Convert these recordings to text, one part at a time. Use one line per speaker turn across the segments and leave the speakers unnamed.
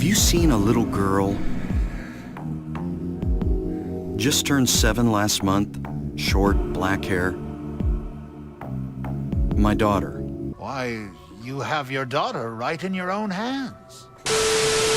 you seen a little girl? Just turned 7 last month, short, black hair. My daughter.
Why, you have your daughter right in your own hands.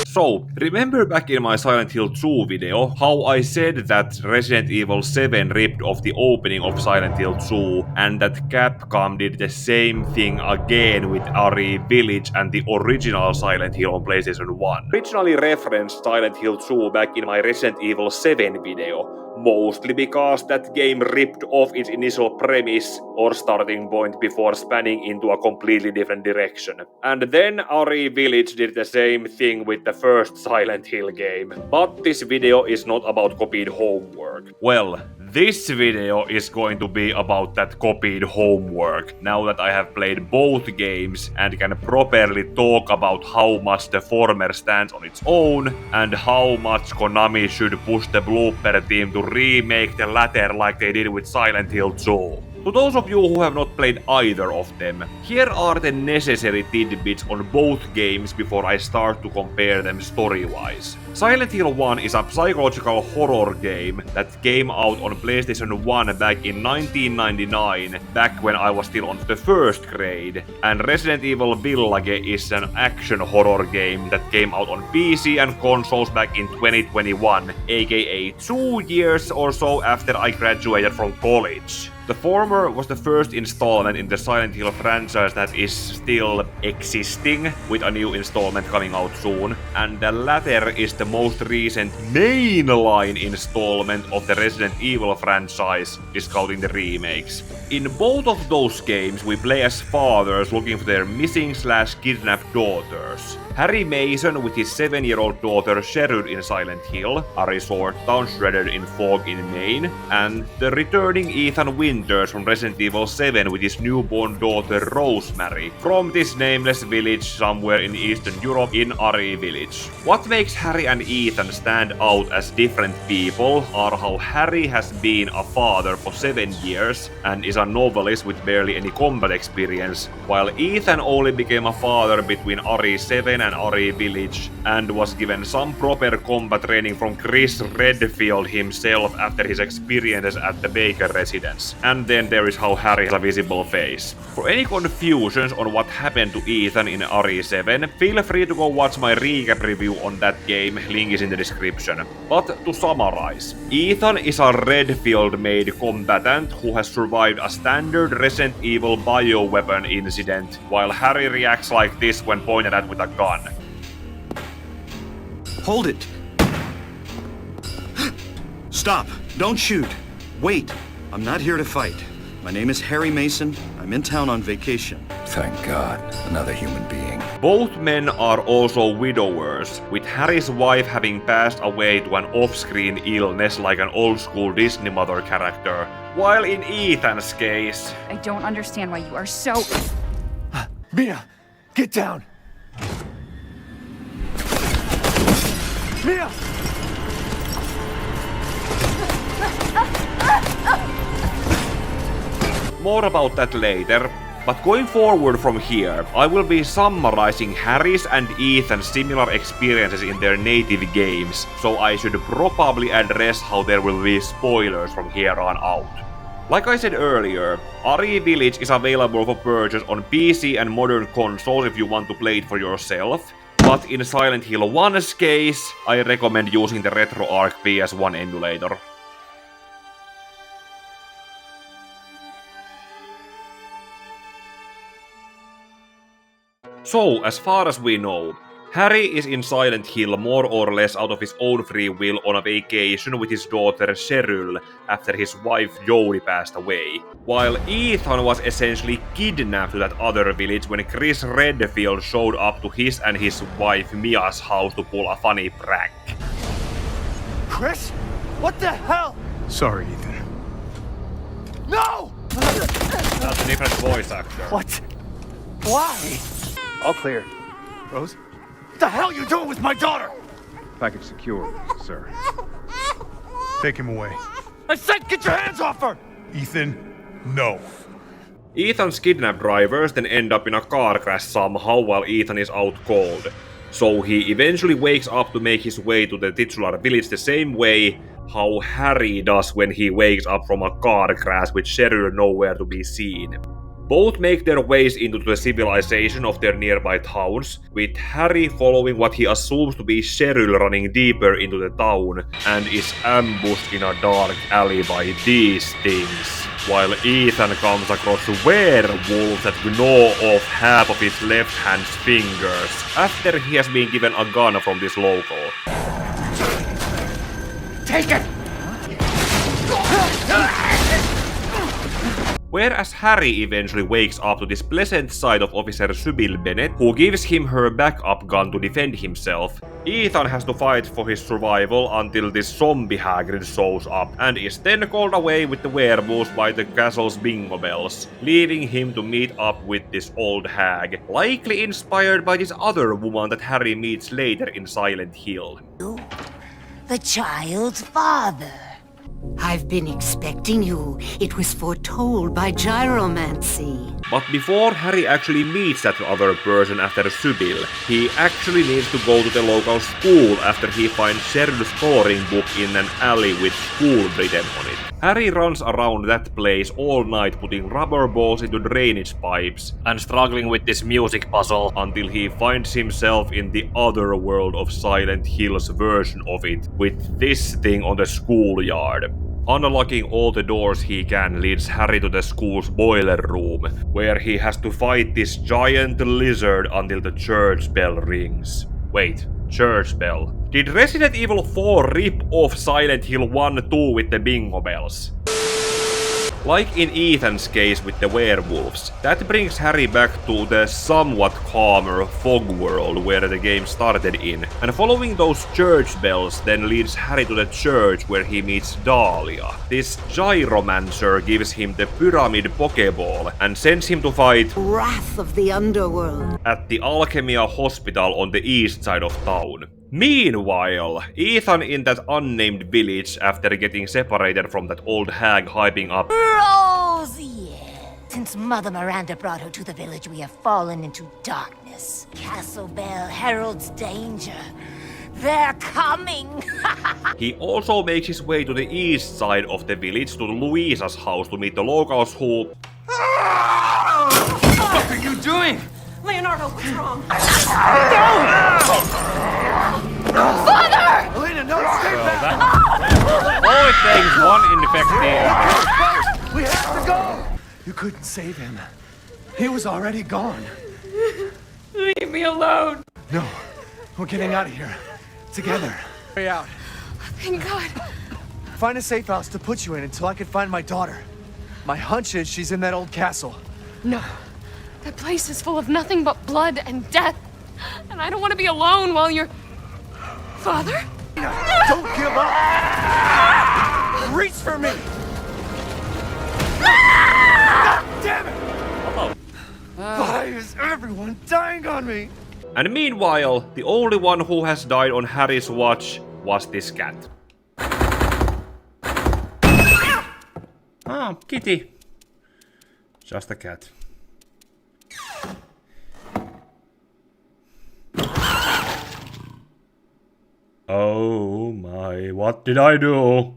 So, remember back in my Silent Hill 2 video how I said that Resident Evil 7 ripped off the opening of Silent Hill 2 and that Capcom did the same thing again with RE Village and the original Silent Hill on PlayStation 1. Originally referenced Silent Hill 2 back in my Resident Evil 7 video, mostly because that game ripped off its initial premise or starting point before spanning into a completely different direction. And then RE Village did the same thing with the first Silent Hill game. But this video is not about copied homework. Well, this video is going to be about that copied homework, now that I have played both games and can properly talk about how much the former stands on its own and how much Konami should push the blooper team to remake the latter like they did with Silent Hill 2. To those of you who have not played either of them, here are the necessary tidbits on both games before I start to compare them story-wise. Silent Hill 1 is a psychological horror game that came out on PlayStation 1 back in 1999, back when I was still on the first grade, and Resident Evil Village is an action horror game that came out on PC and consoles back in 2021, aka 2 years or so after I graduated from college. The former was the first installment in the Silent Hill franchise that is still existing, with a new installment coming out soon, and the latter is the most recent mainline installment of the Resident Evil franchise, discounting the remakes. In both of those games, we play as fathers looking for their missing/kidnapped daughters. Harry Mason with his 7-year-old daughter Cheryl in Silent Hill, a resort town shredded in fog in Maine, and the returning Ethan Winters from Resident Evil 7 with his newborn daughter Rosemary, from this nameless village somewhere in Eastern Europe in RE Village. What makes Harry and Ethan stand out as different people are how Harry has been a father for 7 years and is a novelist with barely any combat experience, while Ethan only became a father between RE7 and RE Village, and was given some proper combat training from Chris Redfield himself after his experiences at the Baker residence. And then there is how Harry has a visible face. For any confusions on what happened to Ethan in RE7, feel free to go watch my recap review on that game, link is in the description. But to summarize, Ethan is a Redfield-made combatant who has survived a standard Resident Evil bioweapon incident, while Harry reacts like this when pointed at with a gun.
Hold it! Stop! Don't shoot! Wait! I'm not here to fight. My name is Harry Mason. I'm in town on vacation.
Thank God, another human being.
Both men are also widowers, with Harry's wife having passed away to an off-screen illness like an old-school Disney mother character, while in Ethan's case...
I don't understand why you are so...
Mia, get down! Mia!
More about that later, but going forward from here, I will be summarizing Harry's and Ethan's similar experiences in their native games, so I should probably address how there will be spoilers from here on out. Like I said earlier, RE Village is available for purchase on PC and modern consoles if you want to play it for yourself, but in Silent Hill 1's case, I recommend using the RetroArch PS1 emulator. So, as far as we know, Harry is in Silent Hill more or less out of his own free will on a vacation with his daughter Cheryl after his wife Jodie passed away, while Ethan was essentially kidnapped to that other village when Chris Redfield showed up to his and his wife Mia's house to pull a funny prank.
Chris? What the hell?
Sorry, Ethan.
No!
That's a different voice actor.
What? Why?
All clear. Rose?
What the hell you doing with my daughter?
Package secure, sir. Take him away.
I said get your hands off her!
Ethan, no.
Ethan's kidnapped drivers then end up in a car crash somehow while Ethan is out cold. So he eventually wakes up to make his way to the titular village the same way how Harry does when he wakes up from a car crash with Cheryl nowhere to be seen. Both make their ways into the civilization of their nearby towns, with Harry following what he assumes to be Cheryl running deeper into the town and is ambushed in a dark alley by these things, while Ethan comes across werewolves that gnaw off half of his left hand's fingers after he has been given a gun from this local.
Take it!
Whereas Harry eventually wakes up to this pleasant sight of Officer Sybil Bennett, who gives him her backup gun to defend himself, Ethan has to fight for his survival until this zombie Hagrid shows up, and is then called away with the werewolves by the castle's bingo bells, leaving him to meet up with this old hag, likely inspired by this other woman that Harry meets later in Silent Hill.
The child's father. I've been expecting you. It was foretold by gyromancy.
But before Harry actually meets that other person after Sybil, he actually needs to go to the local school after he finds Cheryl's coloring book in an alley with school written on it. Harry runs around that place all night putting rubber balls into drainage pipes and struggling with this music puzzle until he finds himself in the other world of Silent Hill's version of it, with this thing on the schoolyard. Unlocking all the doors he can leads Harry to the school's boiler room, where he has to fight this giant lizard until the church bell rings. Wait, church bell? Did Resident Evil 4 rip off Silent Hill 1-2 with the bingo bells? Like in Ethan's case with the werewolves, that brings Harry back to the somewhat calmer fog world where the game started in, and following those church bells then leads Harry to the church where he meets Dahlia. This gyromancer gives him the pyramid pokeball and sends him to fight
Wrath of the underworld.
at the Alchemia Hospital on the east side of town. Meanwhile, Ethan in that unnamed village after getting separated from that old hag hyping up
Rosie! Since Mother Miranda brought her to the village, we have fallen into darkness. Castle Bell heralds danger. They're coming!
He also makes his way to the east side of the village to Louisa's house to meet the locals who...
What are you doing?
Leonardo, what's wrong?
Father! Elena, no, stay back!
Oh, it takes one infected.
We have to go! You couldn't save him. He was already gone.
Leave me alone.
No, we're getting out of here. Together. Way out.
Thank God.
Find a safe house to put you in until I can find my daughter. My hunch is she's in that old castle.
No. That place is full of nothing but blood and death. And I don't want to be alone while you're... Father?
Don't give up! Reach for me! God damn it! Why is everyone dying on me?
And meanwhile, the only one who has died on Harry's watch was this cat. Ah, kitty. Just a cat. Oh my, what did I do?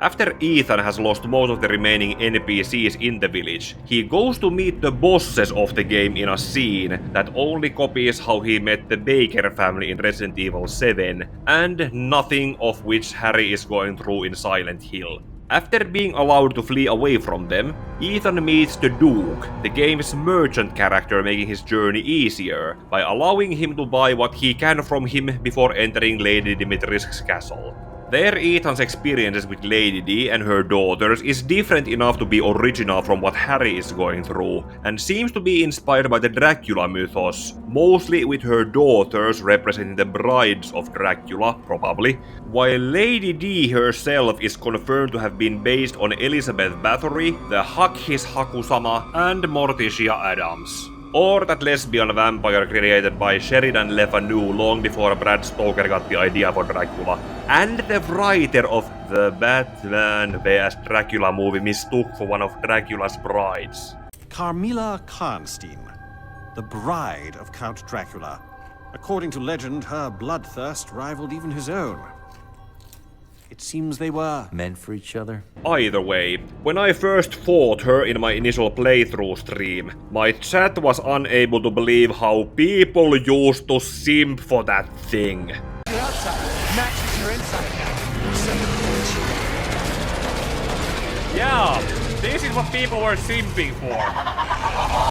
After Ethan has lost most of the remaining NPCs in the village, he goes to meet the bosses of the game in a scene that only copies how he met the Baker family in Resident Evil 7, and nothing of which Harry is going through in Silent Hill. After being allowed to flee away from them, Ethan meets the Duke, the game's merchant character, making his journey easier by allowing him to buy what he can from him before entering Lady Dimitrescu's castle. There, Ethan's experiences with Lady D and her daughters is different enough to be original from what Harry is going through, and seems to be inspired by the Dracula mythos, mostly with her daughters representing the brides of Dracula, probably, while Lady D herself is confirmed to have been based on Elizabeth Bathory, the Hackis Hakusama, and Morticia Adams. Or that lesbian vampire created by Sheridan Le Fanu long before Brad Stoker got the idea for Dracula, and the writer of the Batman vs Dracula movie mistook for one of Dracula's brides.
Carmilla Karnstein, the bride of Count Dracula, According to legend, her bloodthirst rivaled even his own. It seems they were
meant for each other.
Either way, when I first fought her in my initial playthrough stream, my chat was unable to believe how people used to simp for that thing.
You're outside. Matches your inside now. Son of a bitch.
Yeah, this is what people were simping for.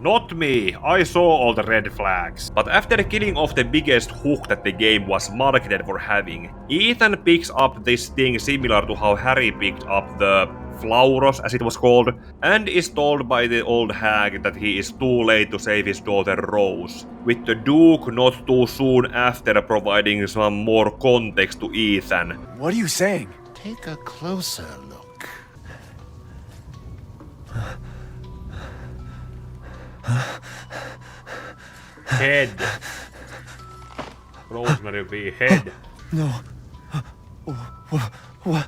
Not me, I saw all the red flags. But after killing off the biggest hook that the game was marketed for having, Ethan picks up this thing similar to how Harry picked up the Flauros, as it was called, and is told by the old hag that he is too late to save his daughter Rose, with the Duke not too soon after providing some more context to Ethan.
What are you saying?
Take a closer look.
Head. Rosemary V. Head.
No. What?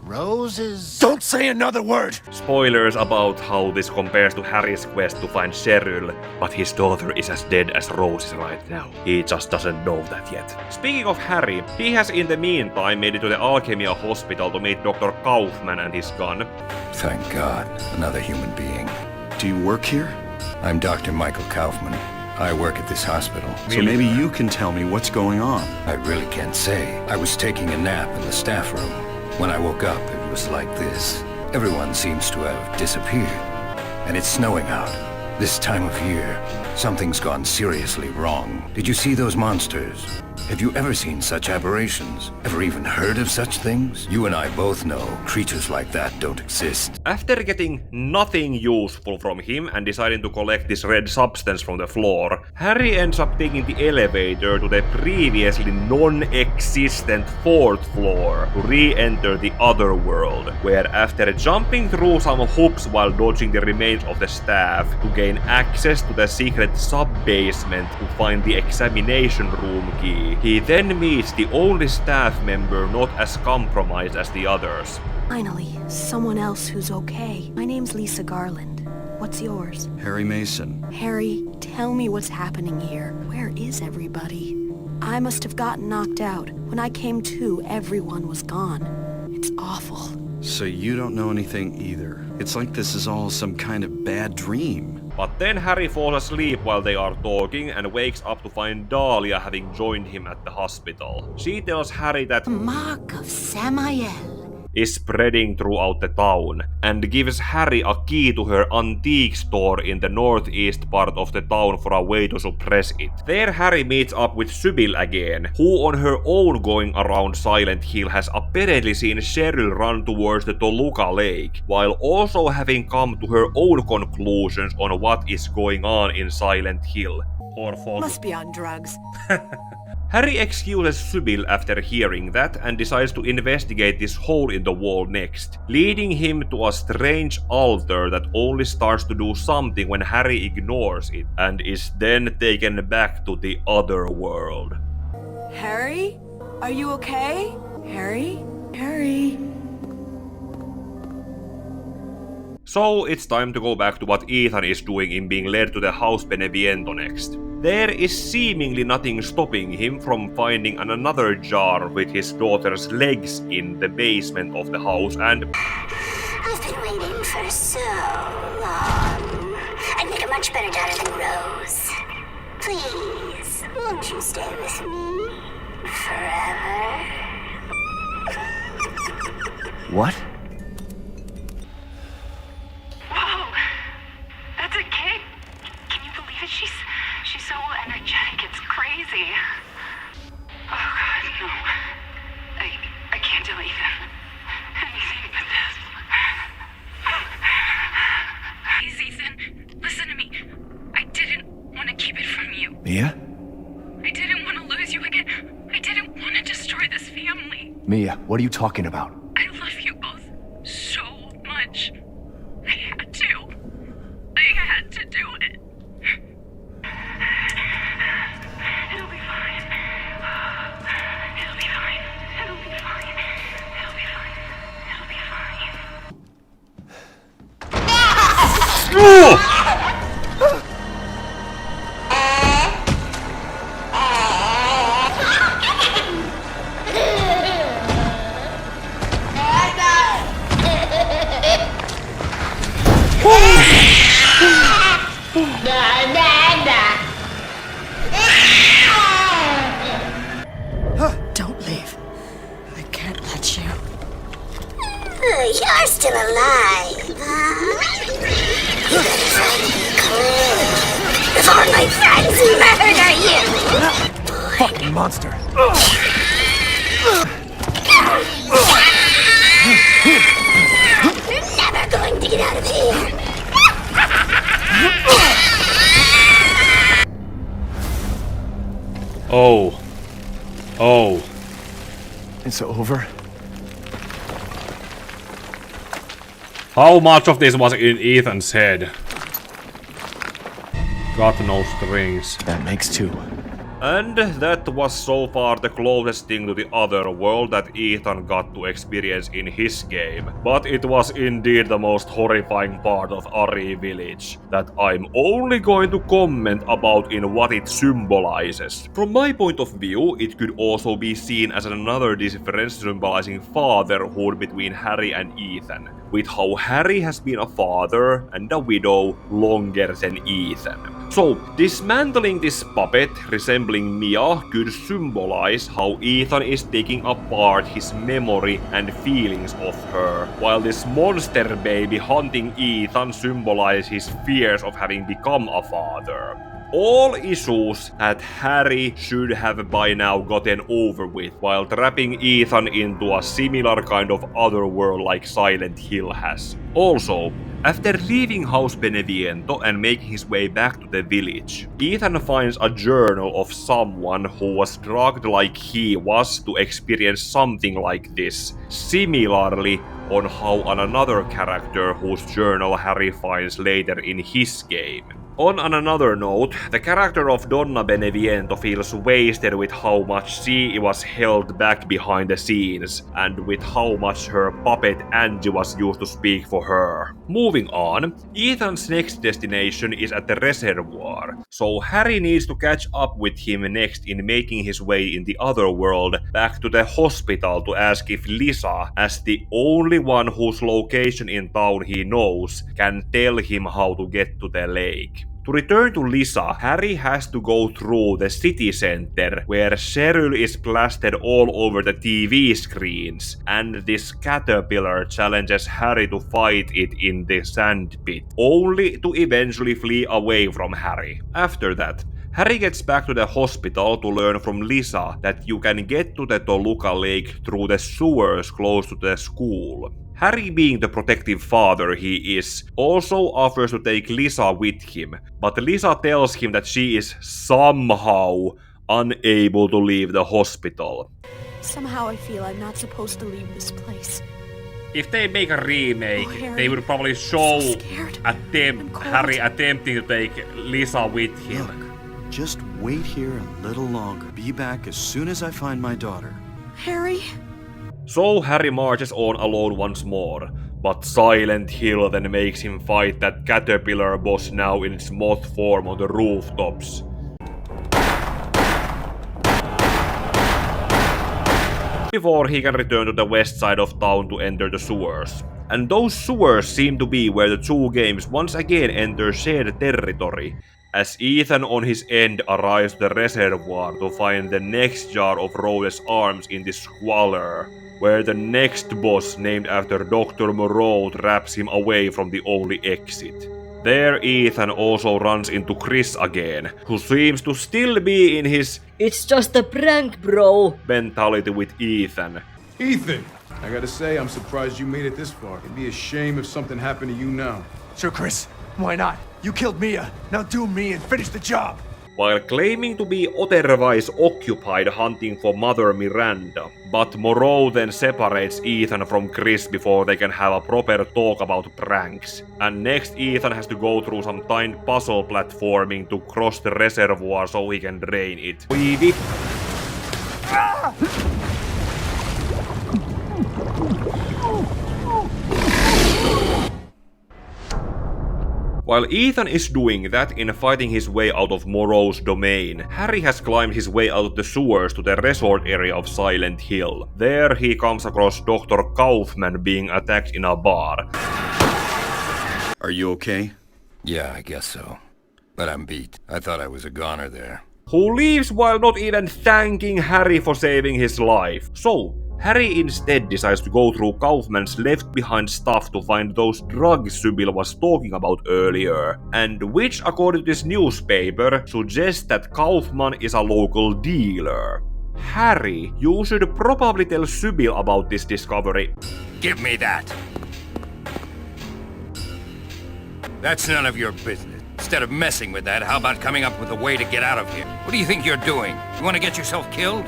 Roses.
Don't say another word!
Spoilers about how this compares to Harry's quest to find Cheryl, but his daughter is as dead as Rose is right now. He just doesn't know that yet. Speaking of Harry, he has in the meantime made it to the Alchemia Hospital to meet Dr. Kaufman and his gun.
Thank God, another human being.
Do you work here?
I'm Dr. Michael Kaufman. I work at this hospital.
So maybe you can tell me what's going on.
I really can't say. I was taking a nap in the staff room. When I woke up, it was like this. Everyone seems to have disappeared. And it's snowing out. This time of year, something's gone seriously wrong. Did you see those monsters? Have you ever seen such aberrations? Ever even heard of such things? You and I both know creatures like that don't exist.
After getting nothing useful from him and deciding to collect this red substance from the floor, Harry ends up taking the elevator to the previously non-existent 4th floor to re-enter the other world, where after jumping through some hoops while dodging the remains of the staff to gain access to the secret sub-basement to find the examination room key, he then meets the only staff member not as compromised as the others.
Finally, someone else who's okay. My name's Lisa Garland. What's yours?
Harry Mason.
Harry, tell me what's happening here. Where is everybody? I must have gotten knocked out. When I came to, everyone was gone. It's awful.
So you don't know anything either. It's like this is all some kind of bad dream.
But then Harry falls asleep while they are talking and wakes up to find Dahlia having joined him at the hospital. She tells Harry that
Mark of Samael
is spreading throughout the town, and gives Harry a key to her antique store in the northeast part of the town for a way to suppress it. There Harry meets up with Sybil again, who on her own going around Silent Hill has apparently seen Cheryl run towards the Toluca Lake, while also having come to her own conclusions on what is going on in Silent Hill. Or
Must be on drugs.
Harry excuses Sybil after hearing that and decides to investigate this hole in the wall next, leading him to a strange altar that only starts to do something when Harry ignores it, and is then taken back to the other world.
Harry? Are you okay? Harry? Harry?
So it's time to go back to what Ethan is doing in being led to the house Beneviento next. There is seemingly nothing stopping him from finding another jar with his daughter's legs in the basement of the house, and
I've been waiting for so long. I'd make a much better daughter than Rose. Please, won't you stay with me forever?
What?
Whoa! That's a kid! Can you believe it? She's so energetic, it's crazy. Oh God, no. I can't do anything but this. Please, Ethan, listen to me. I didn't want to keep it from you.
Mia?
I didn't want to lose you again. I didn't want to destroy this family.
Mia, what are you talking about?
I love you both so much. I had to. I had to do it. It'll be fine. It'll be fine. It'll be fine. It'll be fine. It'll be fine.
you're still alive, huh? You better find me a clue before my friends murder you!
Fucking monster!
You're never going to get out of here!
Oh. Oh.
It's over?
How much of this was in Ethan's head? Got no strings.
That makes 2.
And that was so far the closest thing to the other world that Ethan got to experience in his game. But it was indeed the most horrifying part of Ari Village, that I'm only going to comment about in what it symbolizes. From my point of view, it could also be seen as another difference symbolizing fatherhood between Harry and Ethan, with how Harry has been a father and a widow longer than Ethan. So, dismantling this puppet resembling Mia could symbolize how Ethan is taking apart his memory and feelings of her, while this monster baby hunting Ethan symbolizes his fears of having become a father. All issues that Harry should have by now gotten over with, while trapping Ethan into a similar kind of otherworld like Silent Hill has. Also, after leaving House Beneviento and making his way back to the village, Ethan finds a journal of someone who was drugged like he was to experience something like this, similarly on how another character whose journal Harry finds later in his game. On another note, the character of Donna Beneviento feels wasted with how much she was held back behind the scenes, and with how much her puppet Angie was used to speak for her. Moving on, Ethan's next destination is at the Reservoir, so Harry needs to catch up with him next in making his way in the other world back to the hospital to ask if Lisa, as the only one whose location in town he knows, can tell him how to get to the lake. To return to Lisa, Harry has to go through the city center, where Cheryl is plastered all over the TV screens, and this caterpillar challenges Harry to fight it in the sand pit, only to eventually flee away from Harry. After that, Harry gets back to the hospital to learn from Lisa that you can get to the Toluca Lake through the sewers close to the school. Harry, being the protective father he is, also offers to take Lisa with him, but Lisa tells him that she is somehow unable to leave the hospital.
Somehow I feel I'm not supposed to leave this place.
If they make a remake,
Harry,
they would probably show
so scared.
Harry attempting to take Lisa with him.
Look, just wait here a little longer. Be back as soon as I find my daughter.
Harry?
So Harry marches on alone once more, but Silent Hill then makes him fight that caterpillar boss now in its moth form on the rooftops. Before he can return to the west side of town to enter the sewers. And those sewers seem to be where the two games once again enter shared territory, as Ethan on his end arrives to the reservoir to find the next jar of Rhodes' arms in the squalor, where the next boss named after Dr. Moreau traps him away from the only exit. There Ethan also runs into Chris again, who seems to still be in his
"It's just a prank, bro"
mentality with Ethan.
Ethan! I gotta say, I'm surprised you made it this far. It'd be a shame if something happened to you now.
Sure, Chris. Why not? You killed Mia. Now do me and finish the job.
While claiming to be otherwise occupied hunting for Mother Miranda, but Moreau then separates Ethan from Chris before they can have a proper talk about pranks. And next Ethan has to go through some timed puzzle platforming to cross the reservoir so he can drain it. Weedy. While Ethan is doing that in fighting his way out of Moreau's domain, Harry has climbed his way out of the sewers to the resort area of Silent Hill. There he comes across Dr. Kaufman being attacked in a bar.
Are you okay?
Yeah, I guess so. But I'm beat. I thought I was a goner there.
Who leaves while not even thanking Harry for saving his life. So, Harry instead decides to go through Kaufman's left-behind stuff to find those drugs Sybil was talking about earlier, and which, according to this newspaper, suggests that Kaufman is a local dealer. Harry, you should probably tell Sybil about this discovery.
Give me that. That's none of your business. Instead of messing with that, how about coming up with a way to get out of here? What do you think you're doing? You want to get yourself killed?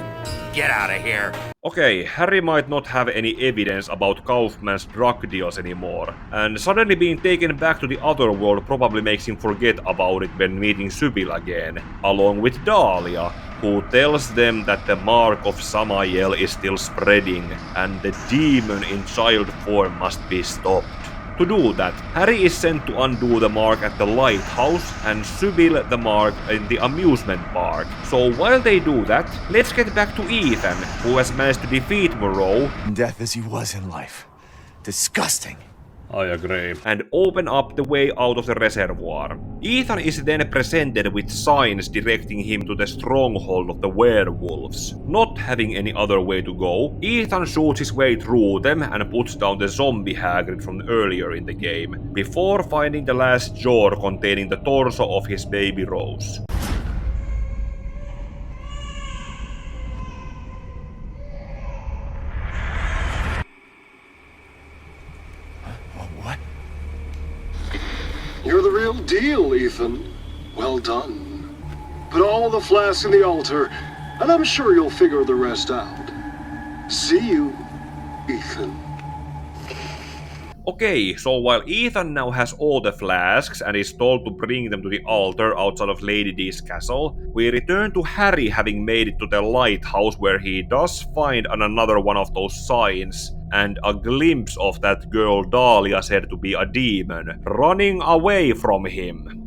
Get out of here.
Okay, Harry might not have any evidence about Kaufman's drug deals anymore, and suddenly being taken back to the other world probably makes him forget about it when meeting Sybil again, along with Dahlia, who tells them that the mark of Samael is still spreading, and the demon in child form must be stopped. To do that, Harry is sent to undo the mark at the lighthouse and Sybil the mark in the amusement park. So while they do that, let's get back to Ethan, who has managed to defeat Moreau,
Death as he was in life. Disgusting.
I agree, and open up the way out of the reservoir. Ethan is then presented with signs directing him to the stronghold of the werewolves. Not having any other way to go, Ethan shoots his way through them and puts down the zombie Hagrid from earlier in the game, before finding the last jar containing the torso of his baby Rose.
You're the real deal, Ethan. Well done. Put all the flasks in the altar, and I'm sure you'll figure the rest out. See you, Ethan.
Okay, so while Ethan now has all the flasks and is told to bring them to the altar outside of Lady D's castle, we return to Harry having made it to the lighthouse where he does find another one of those signs, and a glimpse of that girl Dahlia said to be a demon, running away from him.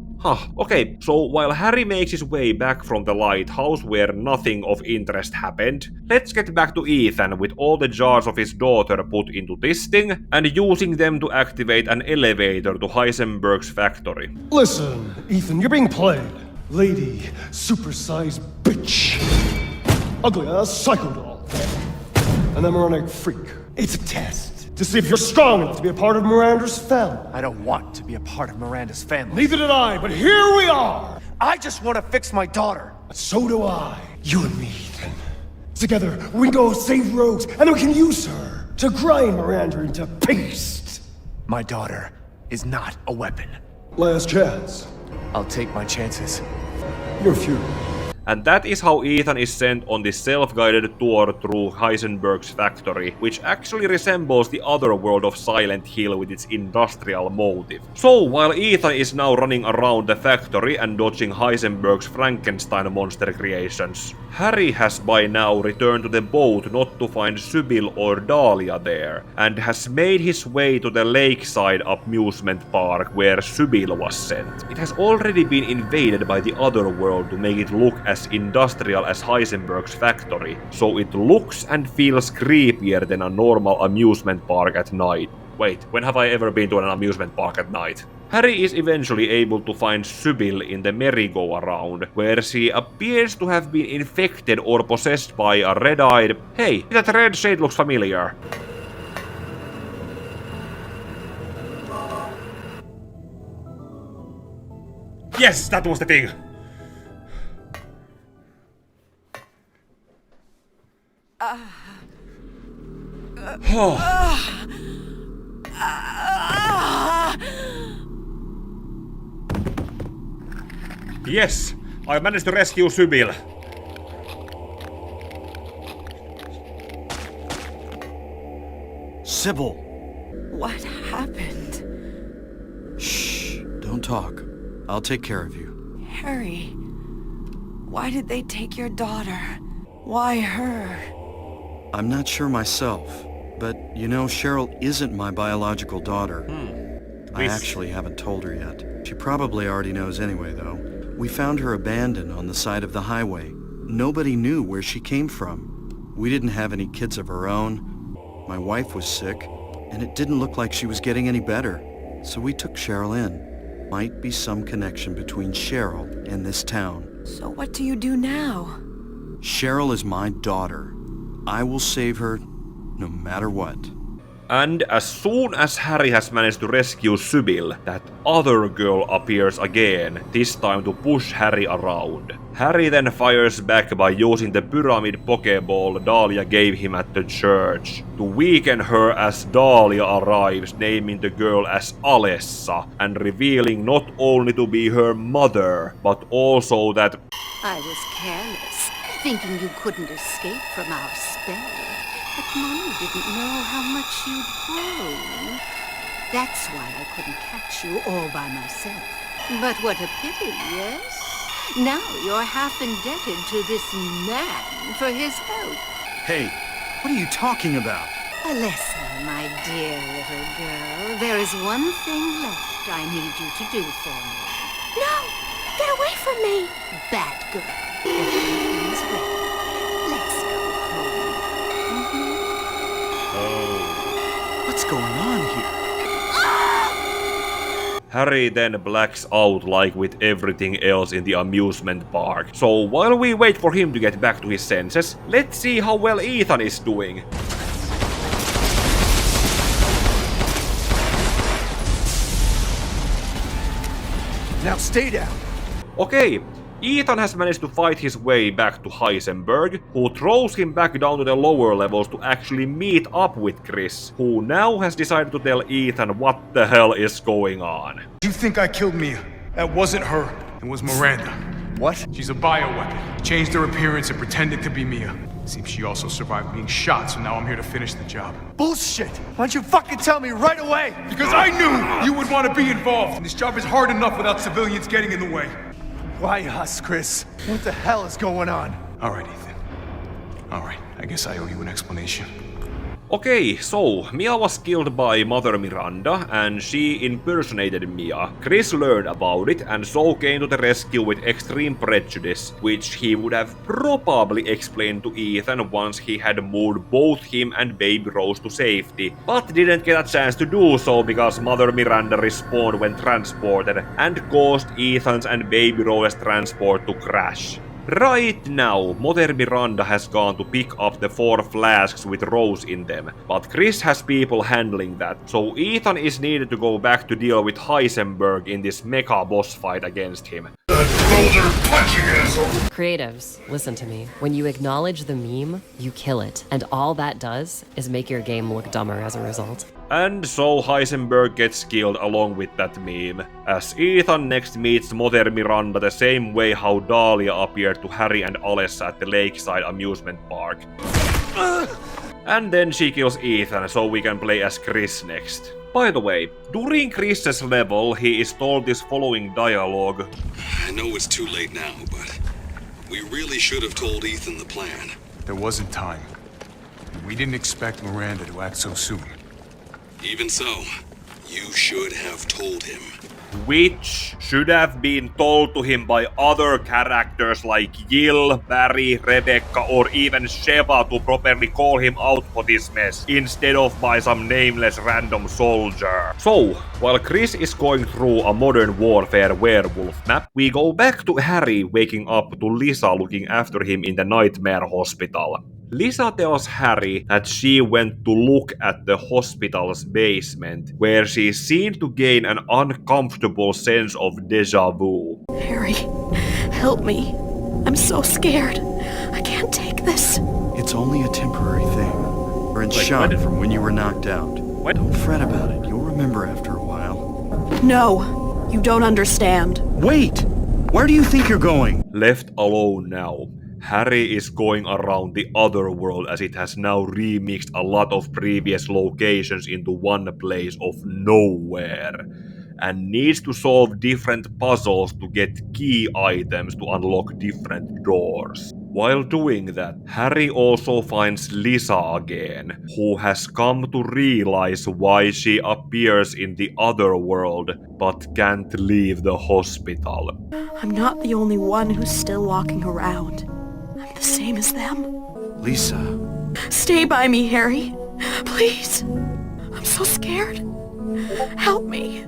Okay, so while Harry makes his way back from the lighthouse where nothing of interest happened, let's get back to Ethan with all the jars of his daughter put into this thing, and using them to activate an elevator to Heisenberg's factory.
Listen, Ethan, you're being played. Lady, supersized bitch. Ugly ass psycho doll. An embryonic freak. It's a test to see if you're strong enough to be a part of Miranda's family.
I don't want to be a part of Miranda's family.
Neither did I, but here we are!
I just want to fix my daughter.
So do I. You and me, Ethan. Together, we can go save Rose, and we can use her to grind Miranda into paste.
My daughter is not a weapon.
Last chance.
I'll take my chances.
You're few.
And that is how Ethan is sent on this self-guided tour through Heisenberg's factory, which actually resembles the other world of Silent Hill with its industrial motive. So while Ethan is now running around the factory and dodging Heisenberg's Frankenstein monster creations, Harry has by now returned to the boat not to find Sybil or Dahlia there, and has made his way to the lakeside amusement park where Sybil was sent. It has already been invaded by the other world to make it look as industrial as Heisenberg's factory, so it looks and feels creepier than a normal amusement park at night. Wait, when have I ever been to an amusement park at night? Harry is eventually able to find Sybil in the merry-go-round, where she appears to have been infected or possessed by a red-eyed... Hey, that red shade looks familiar. Yes, that was the thing! Yes, I managed to rescue Sybil.
Sybil!
What happened?
Shh, don't talk. I'll take care of you.
Harry, why did they take your daughter? Why her?
I'm not sure myself, but you know, Cheryl isn't my biological daughter. I actually haven't told her yet. She probably already knows anyway, though. We found her abandoned on the side of the highway. Nobody knew where she came from. We didn't have any kids of our own. My wife was sick, and it didn't look like she was getting any better. So we took Cheryl in. Might be some connection between Cheryl and this town.
So what do you do now?
Cheryl is my daughter. I will save her no matter what.
And as soon as Harry has managed to rescue Sybil, that other girl appears again, this time to push Harry around. Harry then fires back by using the pyramid Pokeball Dahlia gave him at the church, to weaken her as Dahlia arrives, naming the girl as Alessa, and revealing not only to be her mother, but also that
I was careless, thinking you couldn't escape from our spell. But Mommy didn't know how much you'd grown. That's why I couldn't catch you all by myself. But what a pity, yes? Now you're half indebted to this man for his help.
Hey, what are you talking about?
Alessa, my dear little girl, there is one thing left I need you to do for me.
No! Get away from me!
Bad girl. Everything's ready. Let's go home.
What's going on here?
Harry then blacks out like with everything else in the amusement park. So while we wait for him to get back to his senses, let's see how well Ethan is doing.
Now stay down.
Okay, Ethan has managed to fight his way back to Heisenberg, who throws him back down to the lower levels to actually meet up with Chris, who now has decided to tell Ethan what the hell is going on.
You think I killed Mia? That wasn't her. It was Miranda.
What?
She's a bioweapon. Changed her appearance and pretended to be Mia. Seems she also survived being shot, so now I'm here to finish the job.
Bullshit! Why don't you fucking tell me right away?
Because I knew you would want to be involved, and this job is hard enough without civilians getting in the way.
Why us, Chris? What the hell is going on?
Alright, Ethan. Alright, I guess I owe you an explanation.
Okay, so Mia was killed by Mother Miranda, and she impersonated Mia. Chris learned about it, and so came to the rescue with extreme prejudice, which he would have probably explained to Ethan once he had moved both him and Baby Rose to safety, but didn't get a chance to do so because Mother Miranda respawned when transported, and caused Ethan's and Baby Rose's transport to crash. Right now, Mother Miranda has gone to pick up the 4 flasks with Rose in them, but Chris has people handling that, so Ethan is needed to go back to deal with Heisenberg in this mecha boss fight against him.
Creatives, listen to me. When you acknowledge the meme, you kill it, and all that does is make your game look dumber as a result.
And so Heisenberg gets killed along with that meme, as Ethan next meets Mother Miranda the same way how Dahlia appeared to Harry and Alessa at the lakeside amusement park. And then she kills Ethan, so we can play as Chris next. By the way, during Chris's level, he is told this following dialogue.
I know it's too late now, but we really should have told Ethan the plan.
There wasn't time. We didn't expect Miranda to act so soon.
Even so, you should have told him.
Which should have been told to him by other characters like Jill, Barry, Rebecca, or even Sheva to properly call him out for this mess, instead of by some nameless random soldier. So, while Chris is going through a Modern Warfare werewolf map, we go back to Harry waking up to Lisa looking after him in the Nightmare Hospital. Lisa tells Harry that she went to look at the hospital's basement, where she seemed to gain an uncomfortable sense of deja vu.
Harry, help me. I'm so scared. I can't take this.
It's only a temporary thing. We're in shock from when you were knocked out. Don't fret about it. You'll remember after a while.
No, you don't understand.
Wait! Where do you think you're going?
Left alone now, Harry is going around the other world as it has now remixed a lot of previous locations into one place of nowhere, and needs to solve different puzzles to get key items to unlock different doors. While doing that, Harry also finds Lisa again, who has come to realize why she appears in the other world but can't leave the hospital.
I'm not the only one who's still walking around. I'm the same as them.
Lisa.
Stay by me, Harry. Please. I'm so scared. Help me.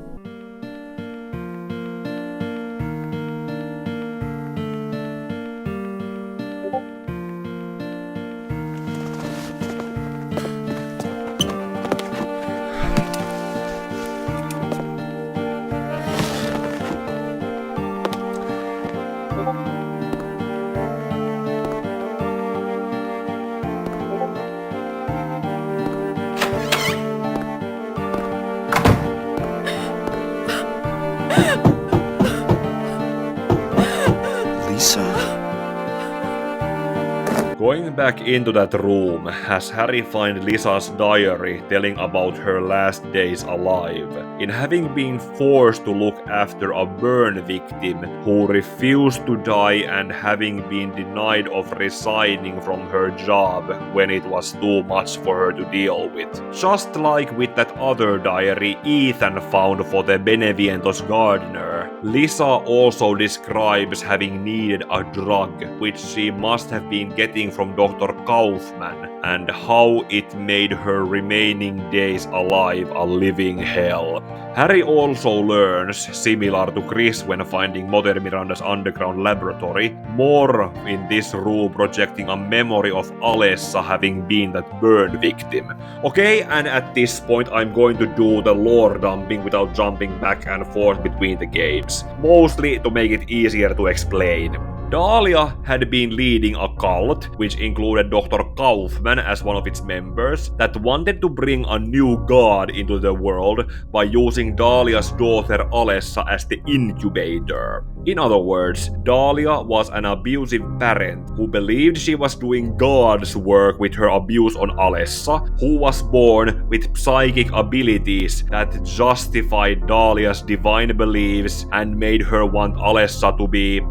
Going back into that room, as Harry finds Lisa's diary telling about her last days alive, in having been forced to look after a burn victim who refused to die and having been denied of resigning from her job when it was too much for her to deal with. Just like with that other diary Ethan found for the Beneviento's gardener, Lisa also describes having needed a drug, which she must have been getting from Dr. Kaufman, and how it made her remaining days alive a living hell. Harry also learns, similar to Chris when finding Mother Miranda's underground laboratory, more in this room projecting a memory of Alessa having been that burn victim. Okay, and at this point I'm going to do the lore dumping without jumping back and forth between the games, mostly to make it easier to explain. Dahlia had been leading a cult, which included Dr. Kaufman as one of its members, that wanted to bring a new god into the world by using Dahlia's daughter Alessa as the incubator. In other words, Dahlia was an abusive parent who believed she was doing God's work with her abuse on Alessa, who was born with psychic abilities that justified Dahlia's divine beliefs and made her want Alessa to be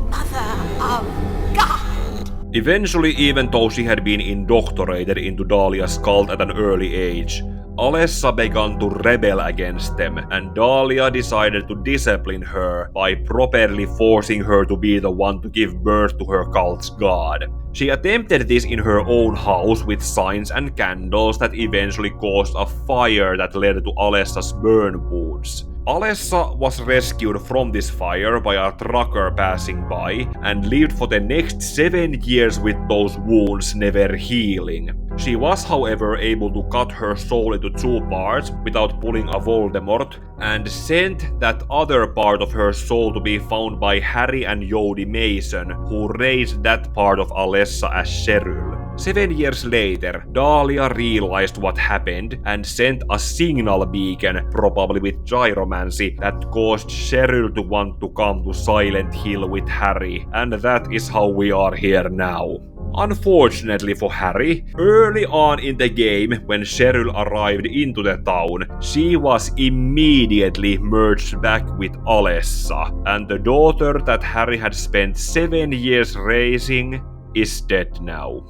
Eventually, even though she had been indoctrinated into Dahlia's cult at an early age, Alessa began to rebel against them, and Dahlia decided to discipline her by properly forcing her to be the one to give birth to her cult's god. She attempted this in her own house with signs and candles that eventually caused a fire that led to Alessa's burn wounds. Alessa was rescued from this fire by a trucker passing by and lived for the next 7 years with those wounds never healing. She was, however, able to cut her soul into 2 parts without pulling a Voldemort, and sent that other part of her soul to be found by Harry and Jody Mason, who raised that part of Alessa as Cheryl. 7 years later, Dahlia realized what happened and sent a signal beacon, probably with gyromancy, that caused Cheryl to want to come to Silent Hill with Harry, and that is how we are here now. Unfortunately for Harry, early on in the game when Cheryl arrived into the town, she was immediately merged back with Alessa, and the daughter that Harry had spent 7 years raising is dead now.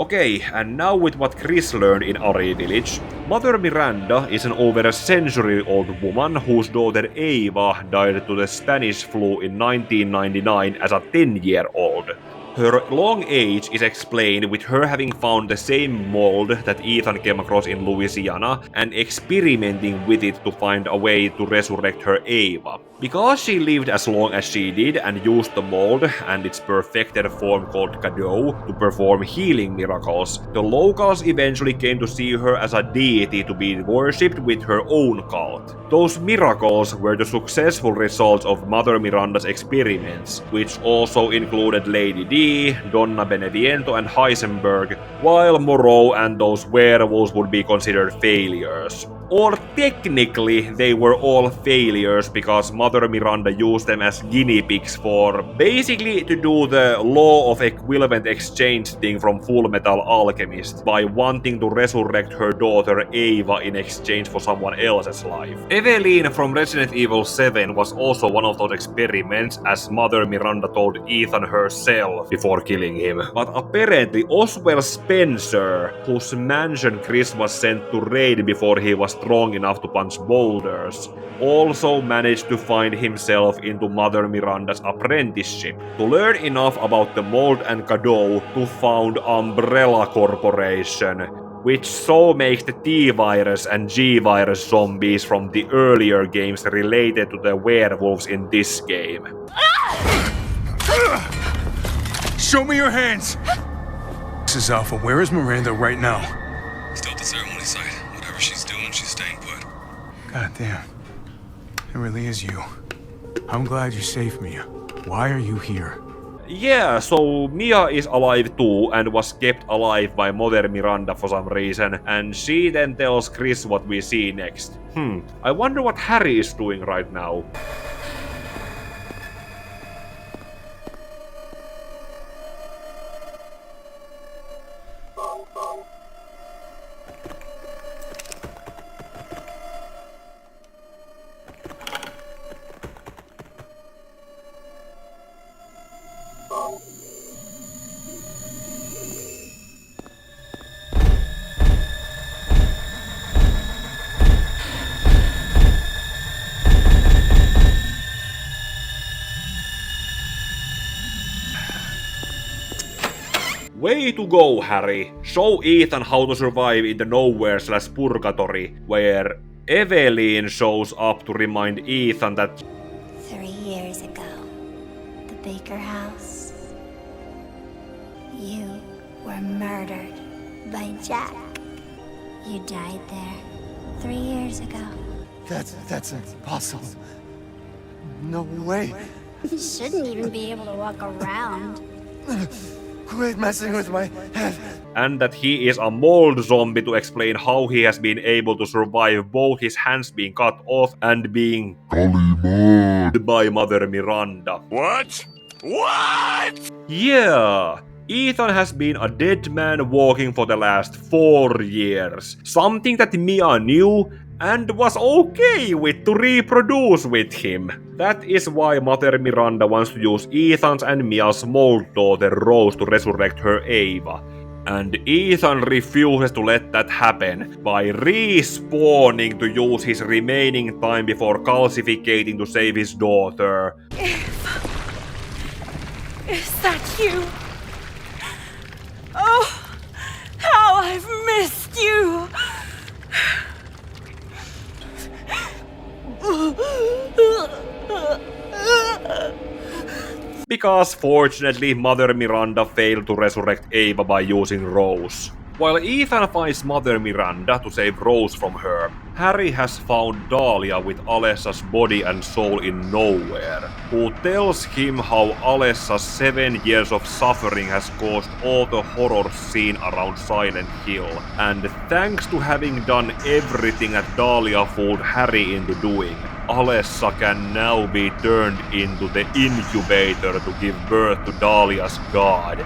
Okay, and now with what Chris learned in Ari Village, Mother Miranda is an over a century-old woman whose daughter Ava died to the Spanish flu in 1999 as a 10-year-old. Her long age is explained with her having found the same mold that Ethan came across in Louisiana and experimenting with it to find a way to resurrect her Ava. Because she lived as long as she did and used the mold and its perfected form called Cadeau to perform healing miracles, the locals eventually came to see her as a deity to be worshipped with her own cult. Those miracles were the successful results of Mother Miranda's experiments, which also included Lady D, Donna Beneviento and Heisenberg, while Moreau and those werewolves would be considered failures. Or technically, they were all failures because Mother Miranda used them as guinea pigs for basically to do the law of equivalent exchange thing from Full Metal Alchemist by wanting to resurrect her daughter Ava in exchange for someone else's life. Evelyn from Resident Evil 7 was also one of those experiments, as Mother Miranda told Ethan herself before killing him. But apparently Oswald Spencer, whose mansion Chris was sent to raid before he was strong enough to punch boulders, also managed to find himself into Mother Miranda's apprenticeship to learn enough about the mold and Cadeau to found Umbrella Corporation, which so makes the T-Virus and G-Virus zombies from the earlier games related to the werewolves in this game.
Show me your hands! This is Alpha. Where is Miranda right now?
Still at the ceremony site. Whatever she's doing, she's staying put.
God damn. It really is you. I'm glad you're safe, Mia. Why are you here?
Yeah, so Mia is alive too and was kept alive by Mother Miranda for some reason, and she then tells Chris what we see next. I wonder what Harry is doing right now. Way to go, Harry. Show Ethan how to survive in the nowhere/purgatory, where Evelyn shows up to remind Ethan that
3 years ago, the Baker house, you were murdered by Jack. You died there 3 years ago.
That's impossible. No way.
You shouldn't even be able to walk around.
Quit messing with my head.
And that he is a mold zombie to explain how he has been able to survive both his hands being cut off and being Calimod by Mother Miranda.
What? What?
Yeah! Ethan has been a dead man walking for the last 4 years. Something that Mia knew and was okay with to reproduce with him. That is why Mother Miranda wants to use Ethan's and Mia's mold daughter Rose to resurrect her Ava. And Ethan refuses to let that happen by respawning to use his remaining time before calcificating to save his daughter.
Is that you? Oh, how I've missed you!
Because fortunately Mother Miranda failed to resurrect Ava by using Rose. While Ethan finds Mother Miranda to save Rose from her, Harry has found Dahlia with Alessa's body and soul in nowhere, who tells him how Alessa's 7 years of suffering has caused all the horror seen around Silent Hill, and thanks to having done everything that Dahlia fooled Harry into doing, Alessa can now be turned into the incubator to give birth to Dahlia's god.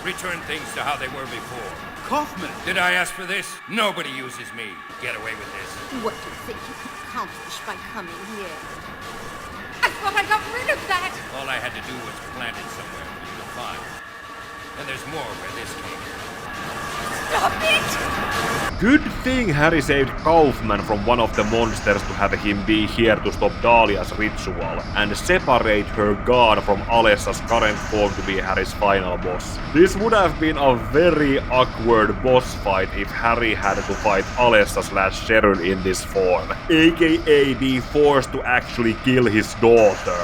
Return things to how they were before.
Kaufman!
Did I ask for this? Nobody uses me. Get away with this.
What do you think you could accomplish by coming here? I thought I got rid of that!
All I had to do was plant it somewhere for you to find. And there's more where this came from.
Stop it!
Good thing Harry saved Kaufman from one of the monsters to have him be here to stop Dahlia's ritual and separate her god from Alessa's current form to be Harry's final boss. This would have been a very awkward boss fight if Harry had to fight Alessa/Cheryl in this form, aka be forced to actually kill his daughter.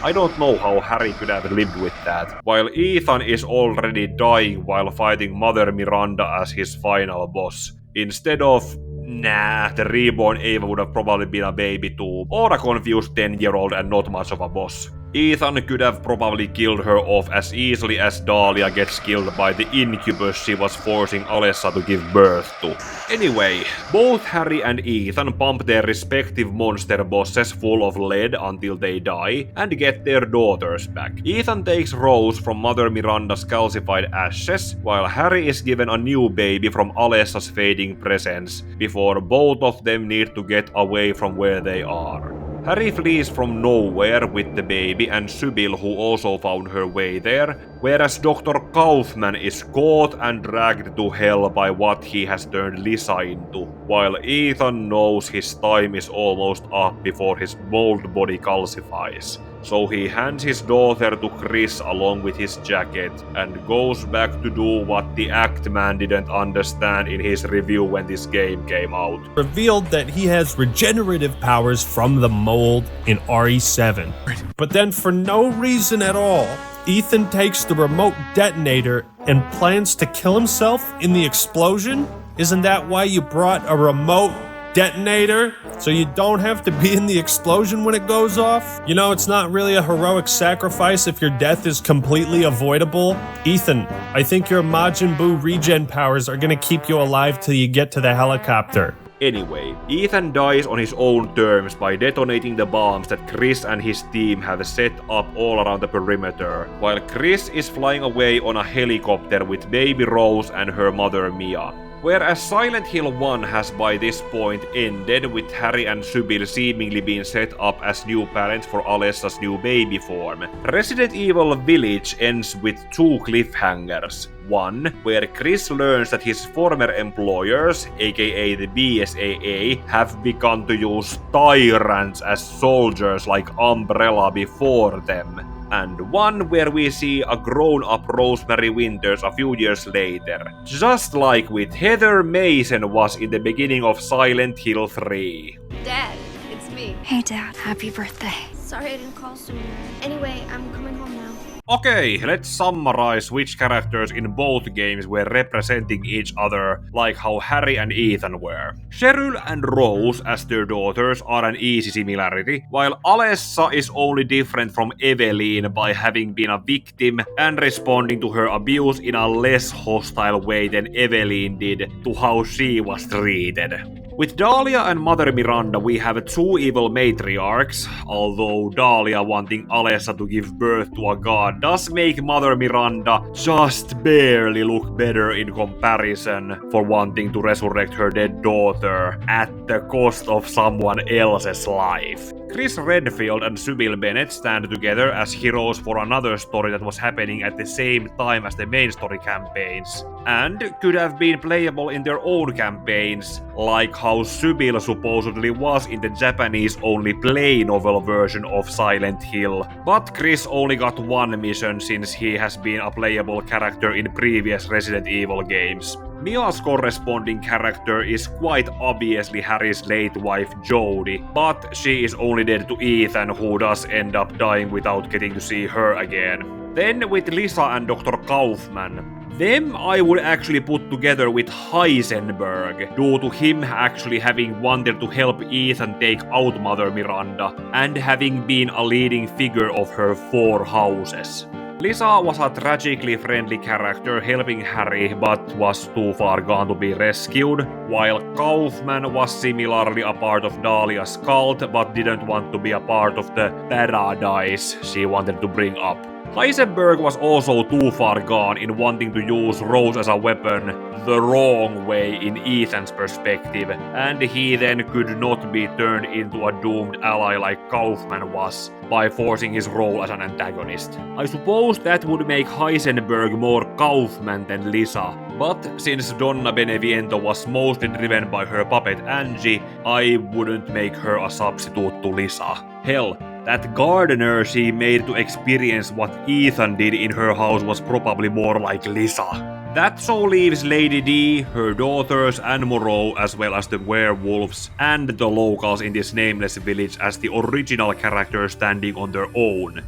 I don't know how Harry could have lived with that, while Ethan is already dying while fighting Mother Miranda as his final boss. Instead of, the reborn Ava would have probably been a baby too, or a confused 10-year-old and not much of a boss. Ethan could have probably killed her off as easily as Dahlia gets killed by the incubus she was forcing Alessa to give birth to. Anyway, both Harry and Ethan pump their respective monster bosses full of lead until they die and get their daughters back. Ethan takes Rose from Mother Miranda's calcified ashes, while Harry is given a new baby from Alessa's fading presence, before both of them need to get away from where they are. Harry flees from nowhere with the baby and Sybil, who also found her way there, whereas Dr. Kaufman is caught and dragged to hell by what he has turned Lisa into, while Ethan knows his time is almost up before his mold body calcifies. So he hands his daughter to Chris along with his jacket and goes back to do what the Act Man didn't understand in his review when this game came out.
Revealed that he has regenerative powers from the mold in RE7. But then for no reason at all, Ethan takes the remote detonator and plans to kill himself in the explosion? Isn't that why you brought a remote detonator? So you don't have to be in the explosion when it goes off? You know, it's not really a heroic sacrifice if your death is completely avoidable. Ethan, I think your Majin Buu regen powers are gonna keep you alive till you get to the helicopter.
Anyway, Ethan dies on his own terms by detonating the bombs that Chris and his team have set up all around the perimeter, while Chris is flying away on a helicopter with baby Rose and her mother Mia. Whereas Silent Hill 1 has by this point ended with Harry and Sybil seemingly being set up as new parents for Alessa's new baby form, Resident Evil Village ends with 2 cliffhangers. One, where Chris learns that his former employers, aka the BSAA, have begun to use tyrants as soldiers like Umbrella before them. and one where we see a grown-up Rosemary Winters a few years later, just like with Heather Mason was in the beginning of Silent Hill 3.
Dad, it's me.
Hey, Dad. Happy birthday.
Sorry I didn't call sooner. Anyway, I'm coming home now.
Okay, let's summarize which characters in both games were representing each other, like how Harry and Ethan were. Cheryl and Rose as their daughters are an easy similarity, while Alessa is only different from Evelyn by having been a victim and responding to her abuse in a less hostile way than Evelyn did to how she was treated. With Dahlia and Mother Miranda we have two evil matriarchs, although Dahlia wanting Alessa to give birth to a god does make Mother Miranda just barely look better in comparison for wanting to resurrect her dead daughter at the cost of someone else's life. Chris Redfield and Sybil Bennett stand together as heroes for another story that was happening at the same time as the main story campaigns, and could have been playable in their own campaigns, like how Sybil supposedly was in the Japanese-only play novel version of Silent Hill, but Chris only got one mission since he has been a playable character in previous Resident Evil games. Mia's corresponding character is quite obviously Harry's late wife Jodie, but she is only dead to Ethan, who does end up dying without getting to see her again. Then with Lisa and Dr. Kaufman, them I would actually put together with Heisenberg, due to him actually having wanted to help Ethan take out Mother Miranda, and having been a leading figure of her 4 houses. Lisa was a tragically friendly character helping Harry but was too far gone to be rescued, while Kaufman was similarly a part of Dahlia's cult but didn't want to be a part of the paradise she wanted to bring up. Heisenberg was also too far gone in wanting to use Rose as a weapon the wrong way in Ethan's perspective, and he then could not be turned into a doomed ally like Kaufman was by forcing his role as an antagonist. I suppose that would make Heisenberg more Kaufman than Lisa, but since Donna Beneviento was mostly driven by her puppet Angie, I wouldn't make her a substitute to Lisa. Hell, that gardener she made to experience what Ethan did in her house was probably more like Lisa. That so leaves Lady D, her daughters, and Moreau, as well as the werewolves and the locals in this nameless village as the original characters standing on their own.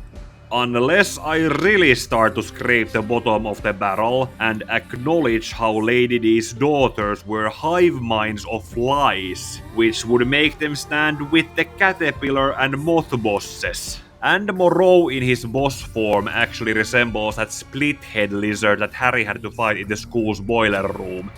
Unless I really start to scrape the bottom of the barrel and acknowledge how Lady D's daughters were hive minds of lies, which would make them stand with the caterpillar and moth bosses. And Moreau in his boss form actually resembles that split-head lizard that Harry had to fight in the school's boiler room.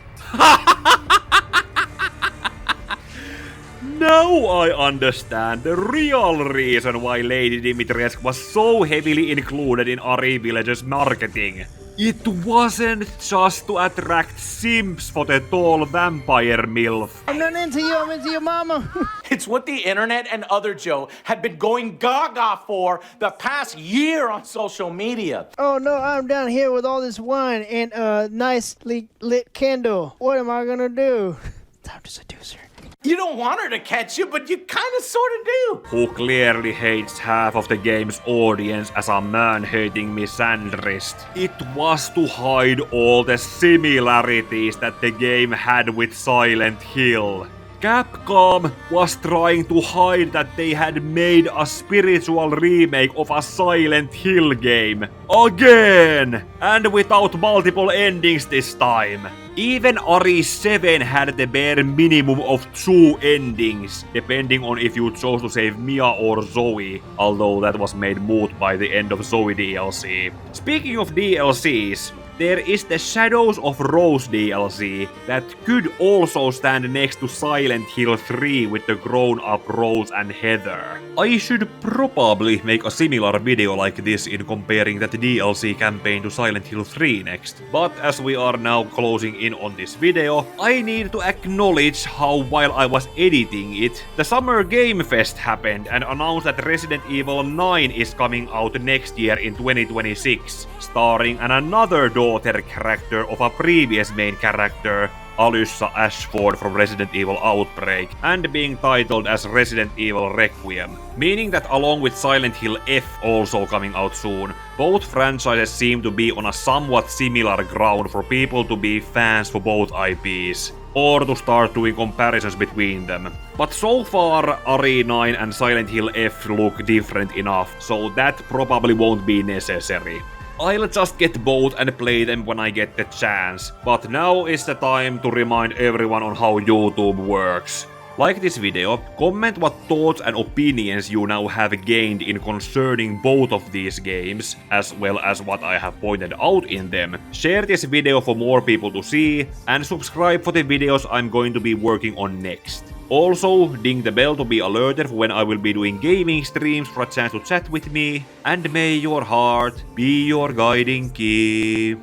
Now I understand the real reason why Lady Dimitrescu was so heavily included in RE Village's marketing. It wasn't just to attract simps for the tall vampire MILF.
I'm not into you, I'm into your mama. It's what the internet and other Joe had been going gaga for the past year on social media.
Oh no, I'm down here with all this wine and a nicely lit candle. What am I gonna do? Time to seduce her.
You don't want her to catch you, but you kinda sorta do.
Who clearly hates half of the game's audience as a man-hating misandrist. It was to hide all the similarities that the game had with Silent Hill. Capcom was trying to hide that they had made a spiritual remake of a Silent Hill game. Again! And without multiple endings this time. Even RE7 had the bare minimum of 2 endings, depending on if you chose to save Mia or Zoe, although that was made moot by the end of Zoe DLC. Speaking of DLCs, there is the Shadows of Rose DLC that could also stand next to Silent Hill 3 with the grown-up Rose and Heather. I should probably make a similar video like this in comparing that DLC campaign to Silent Hill 3 next, but as we are now closing in on this video, I need to acknowledge how while I was editing it, the Summer Game Fest happened and announced that Resident Evil 9 is coming out next year in 2026, starring another daughter character of a previous main character, Alyssa Ashford from Resident Evil Outbreak, and being titled as Resident Evil Requiem, meaning that along with Silent Hill F also coming out soon, both franchises seem to be on a somewhat similar ground for people to be fans for both IPs, or to start doing comparisons between them. But so far, RE9 and Silent Hill F look different enough, so that probably won't be necessary. I'll just get both and play them when I get the chance, but now is the time to remind everyone on how YouTube works. Like this video, comment what thoughts and opinions you now have gained in concerning both of these games, as well as what I have pointed out in them. Share this video for more people to see, and subscribe for the videos I'm going to be working on next. Also, ding the bell to be alerted when I will be doing gaming streams for a chance to chat with me, and may your heart be your guiding key.